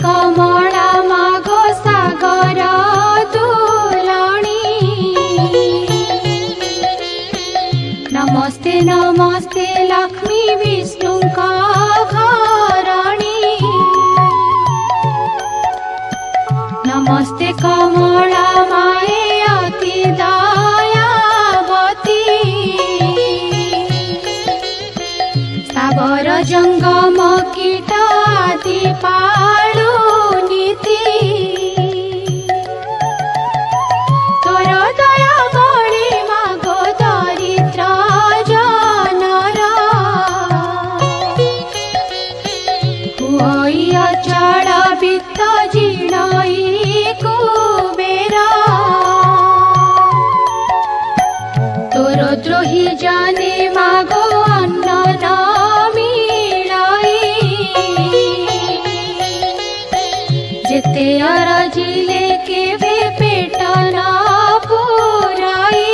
कमला मागो सागर तुलणी नमस्ते नमस्ते लक्ष्मी विष्णु का घरणी नमस्ते कमला माए अति दयावती सागर जंगम कीट आदि पालु नीति तोर दया बड़ी मागो दरिद्र जनर हुई अचल वित्त जीर्णई कुबेर तोर द्रोही जाने मागो अन्न न जेते अरजिले केवे पेट न पुराई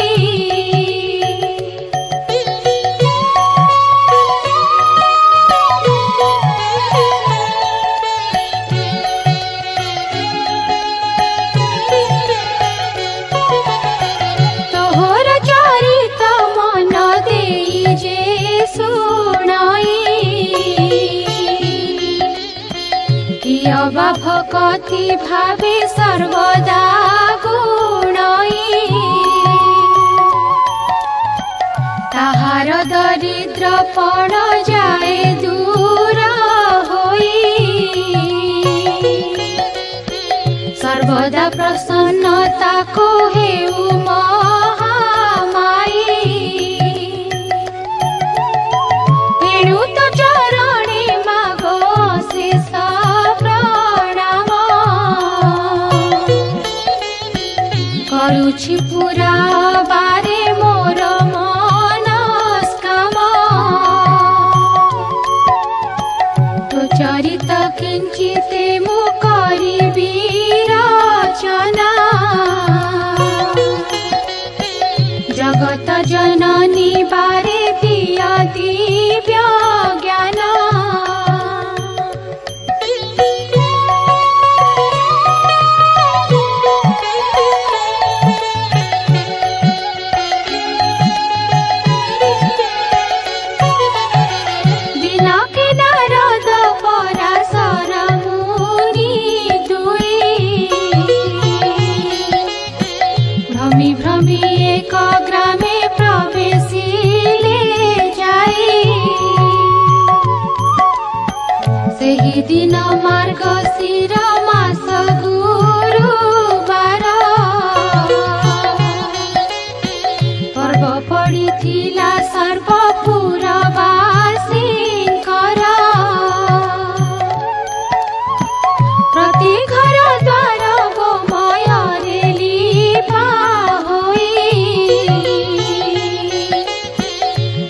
तोहर चरित मन देई जे सुनाई कियबा भक्ति भावे सर्वदा गुणई ताहार दरिद्र पण जाए दूर होई सर्वदा प्रसन्नता को हेउ महामाई एणु तो चरणे मागो शेष करुछि पूरा बारे मोर मनस्काम तो चरित किंचिते मु करिबि रचना जगत जननी बारे दिया दिव्य ज्ञान एक ग्रामे प्रवेशिले जाई सेही दिन मार्गशीर मास गुरुवार पर्व पड़िथिला सर्वपुरवासींकर प्रति घर द्वार गोमୟରେ लीपा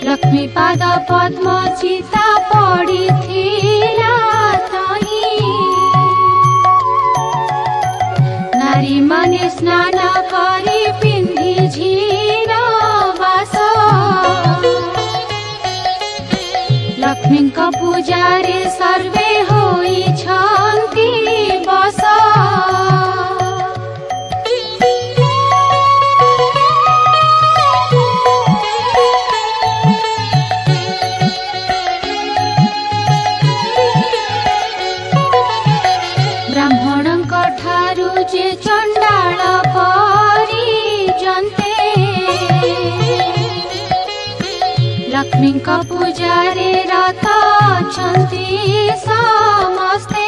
लक्ष्मी पाद पद्म चिता पड़िथिला तही नारी माने स्नान करी पिंधि झीर बास लक्ष्मी का पूजारे सर्वे होई छंती बस ब्राह्मणଙ୍କ ठारू जे चंडाल परिजन्ते लक्ष्मीଙ୍କ पूजारे रत अछन्ति समस्ते।